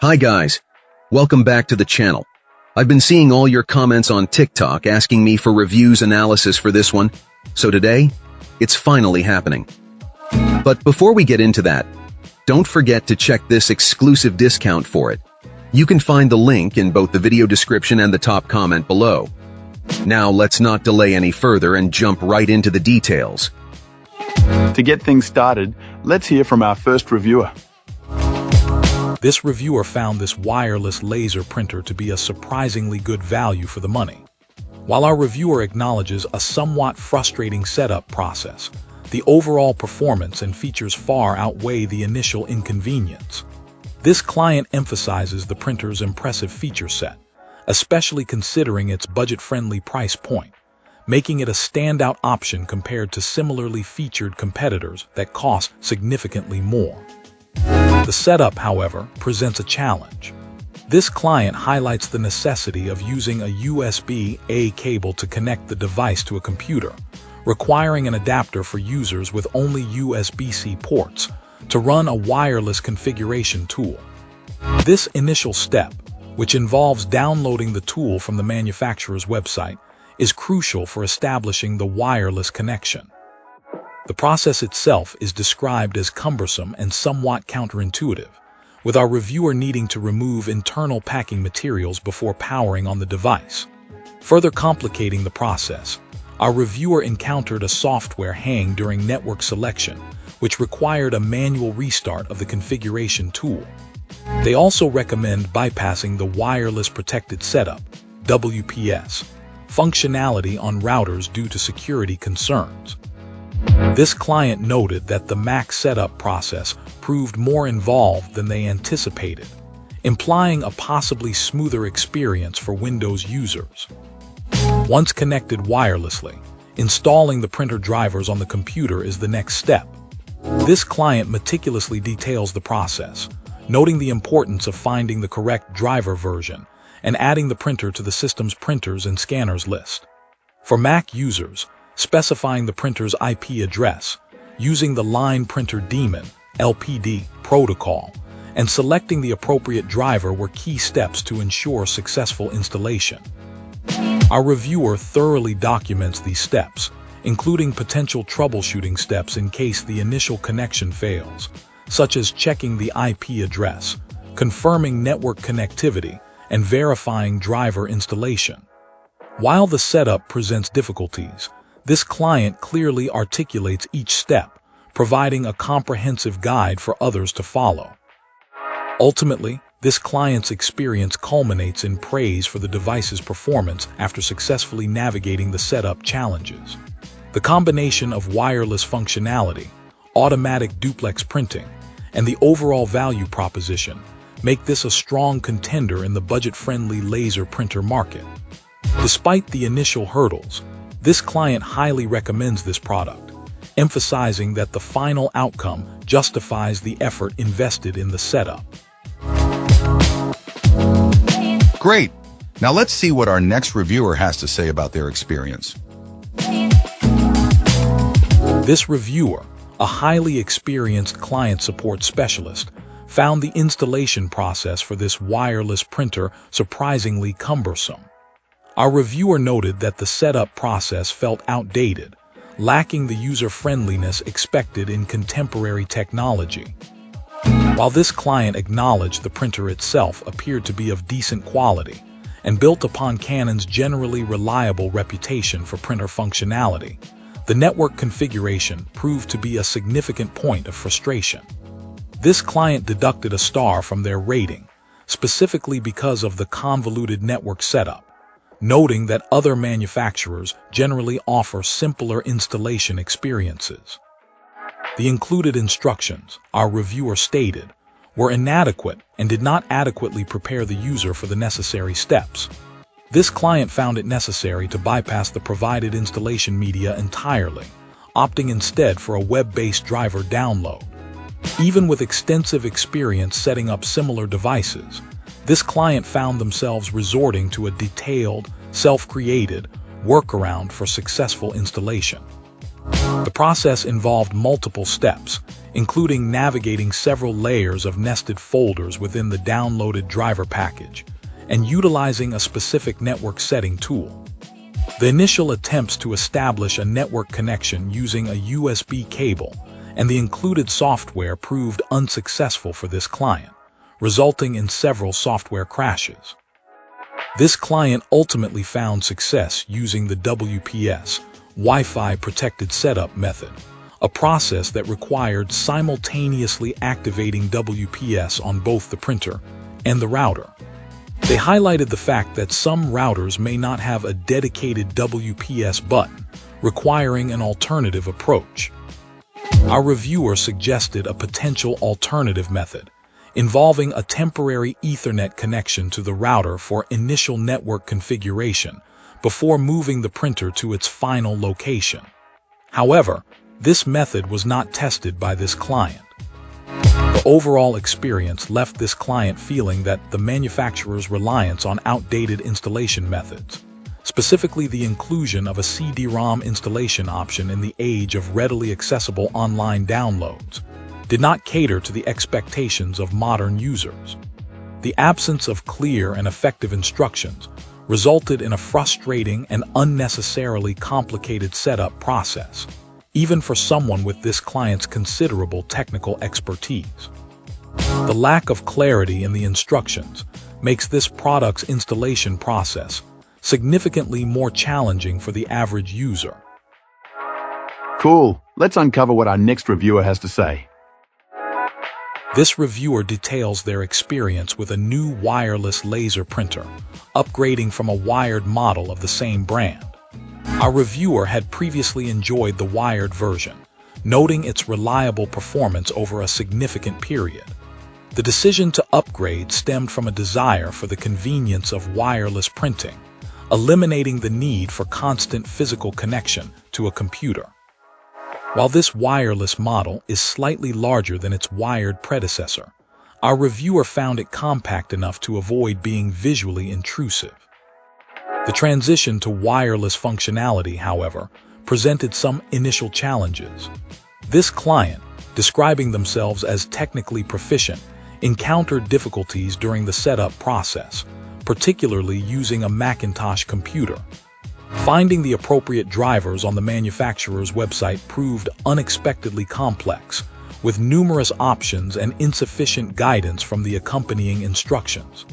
Hi guys, welcome back to the channel. I've been seeing all your comments on TikTok asking me for reviews analysis for this one, so today, it's finally happening. But before we get into that, don't forget to check this exclusive discount for it. You can find the link in both the video description and the top comment below. Now let's not delay any further and jump right into the details. To get things started, let's hear from our first reviewer. This reviewer found this wireless laser printer to be a surprisingly good value for the money. While our reviewer acknowledges a somewhat frustrating setup process, the overall performance and features far outweigh the initial inconvenience. This client emphasizes the printer's impressive feature set, especially considering its budget-friendly price point, making it a standout option compared to similarly featured competitors that cost significantly more. The setup, however, presents a challenge. This client highlights the necessity of using a USB-A cable to connect the device to a computer, requiring an adapter for users with only USB-C ports to run a wireless configuration tool. This initial step, which involves downloading the tool from the manufacturer's website, is crucial for establishing the wireless connection. The process itself is described as cumbersome and somewhat counterintuitive, with our reviewer needing to remove internal packing materials before powering on the device. Further complicating the process, our reviewer encountered a software hang during network selection, which required a manual restart of the configuration tool. They also recommend bypassing the Wireless Protected Setup (WPS) functionality on routers due to security concerns. This client noted that the Mac setup process proved more involved than they anticipated, implying a possibly smoother experience for Windows users. Once connected wirelessly, installing the printer drivers on the computer is the next step. This client meticulously details the process, noting the importance of finding the correct driver version and adding the printer to the system's printers and scanners list. For Mac users, specifying the printer's IP address, using the Line Printer Daemon (LPD) protocol, and selecting the appropriate driver were key steps to ensure successful installation. Our reviewer thoroughly documents these steps, including potential troubleshooting steps in case the initial connection fails, such as checking the IP address, confirming network connectivity, and verifying driver installation. While the setup presents difficulties, this client clearly articulates each step, providing a comprehensive guide for others to follow. Ultimately, this client's experience culminates in praise for the device's performance after successfully navigating the setup challenges. The combination of wireless functionality, automatic duplex printing, and the overall value proposition make this a strong contender in the budget-friendly laser printer market. Despite the initial hurdles, this client highly recommends this product, emphasizing that the final outcome justifies the effort invested in the setup. Great! Now let's see what our next reviewer has to say about their experience. This reviewer, a highly experienced client support specialist, found the installation process for this wireless printer surprisingly cumbersome. Our reviewer noted that the setup process felt outdated, lacking the user-friendliness expected in contemporary technology. While this client acknowledged the printer itself appeared to be of decent quality and built upon Canon's generally reliable reputation for printer functionality, the network configuration proved to be a significant point of frustration. This client deducted a star from their rating, specifically because of the convoluted network setup, noting that other manufacturers generally offer simpler installation experiences. The included instructions, our reviewer stated, were inadequate and did not adequately prepare the user for the necessary steps. This client found it necessary to bypass the provided installation media entirely, opting instead for a web-based driver download. Even with extensive experience setting up similar devices, this client found themselves resorting to a detailed, self-created workaround for successful installation. The process involved multiple steps, including navigating several layers of nested folders within the downloaded driver package, and utilizing a specific network setting tool. The initial attempts to establish a network connection using a USB cable and the included software proved unsuccessful for this client, resulting in several software crashes. This client ultimately found success using the WPS, Wi-Fi Protected Setup method, a process that required simultaneously activating WPS on both the printer and the router. They highlighted the fact that some routers may not have a dedicated WPS button, requiring an alternative approach. Our reviewer suggested a potential alternative method, involving a temporary Ethernet connection to the router for initial network configuration before moving the printer to its final location. However, this method was not tested by this client. The overall experience left this client feeling that the manufacturer's reliance on outdated installation methods, specifically the inclusion of a CD-ROM installation option in the age of readily accessible online downloads, did not cater to the expectations of modern users. The absence of clear and effective instructions resulted in a frustrating and unnecessarily complicated setup process, even for someone with this client's considerable technical expertise. The lack of clarity in the instructions makes this product's installation process significantly more challenging for the average user. Cool. Let's uncover what our next reviewer has to say. This reviewer details their experience with a new wireless laser printer, upgrading from a wired model of the same brand. Our reviewer had previously enjoyed the wired version, noting its reliable performance over a significant period. The decision to upgrade stemmed from a desire for the convenience of wireless printing, eliminating the need for constant physical connection to a computer. While this wireless model is slightly larger than its wired predecessor, our reviewer found it compact enough to avoid being visually intrusive. The transition to wireless functionality, however, presented some initial challenges. This client, describing themselves as technically proficient, encountered difficulties during the setup process, particularly using a Macintosh computer. Finding the appropriate drivers on the manufacturer's website proved unexpectedly complex, with numerous options and insufficient guidance from the accompanying instructions.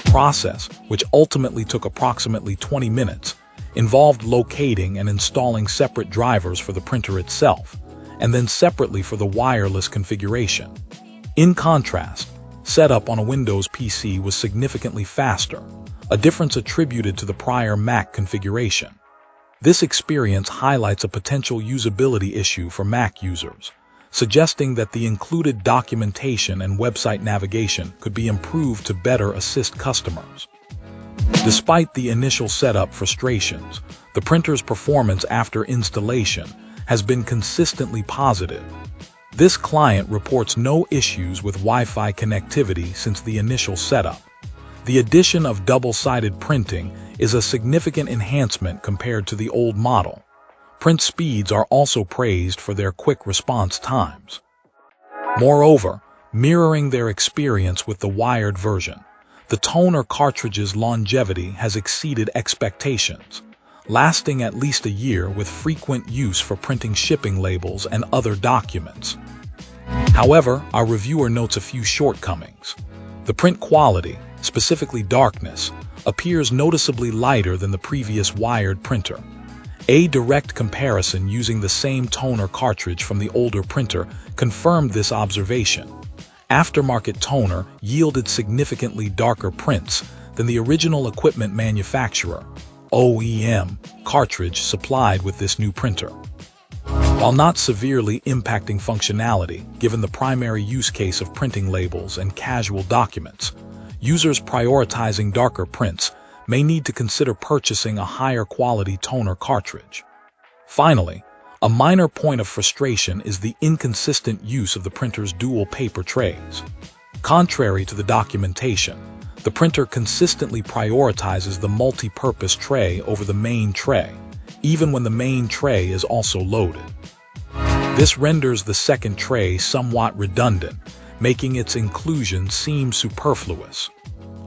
The process, which ultimately took approximately 20 minutes, involved locating and installing separate drivers for the printer itself, and then separately for the wireless configuration. In contrast, setup on a Windows PC was significantly faster, a difference attributed to the prior Mac configuration. This experience highlights a potential usability issue for Mac users, suggesting that the included documentation and website navigation could be improved to better assist customers. Despite the initial setup frustrations, the printer's performance after installation has been consistently positive. This client reports no issues with Wi-Fi connectivity since the initial setup. The addition of double-sided printing is a significant enhancement compared to the old model. Print speeds are also praised for their quick response times. Moreover, mirroring their experience with the wired version, the toner cartridge's longevity has exceeded expectations, lasting at least a year with frequent use for printing shipping labels and other documents. However, our reviewer notes a few shortcomings. The print quality, specifically darkness, appears noticeably lighter than the previous wired printer. A direct comparison using the same toner cartridge from the older printer confirmed this observation. Aftermarket toner yielded significantly darker prints than the original equipment manufacturer, OEM, cartridge supplied with this new printer. While not severely impacting functionality, given the primary use case of printing labels and casual documents, users prioritizing darker prints may need to consider purchasing a higher quality toner cartridge. Finally, a minor point of frustration is the inconsistent use of the printer's dual paper trays. Contrary to the documentation, the printer consistently prioritizes the multi-purpose tray over the main tray, even when the main tray is also loaded. This renders the second tray somewhat redundant, making its inclusion seem superfluous.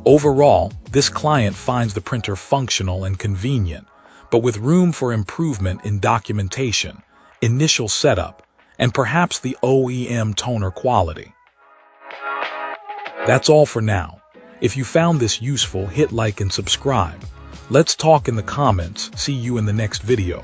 Overall, this client finds the printer functional and convenient, but with room for improvement in documentation, initial setup, and perhaps the OEM toner quality. That's all for now. If you found this useful, hit like and subscribe. Let's talk in the comments. See you in the next video.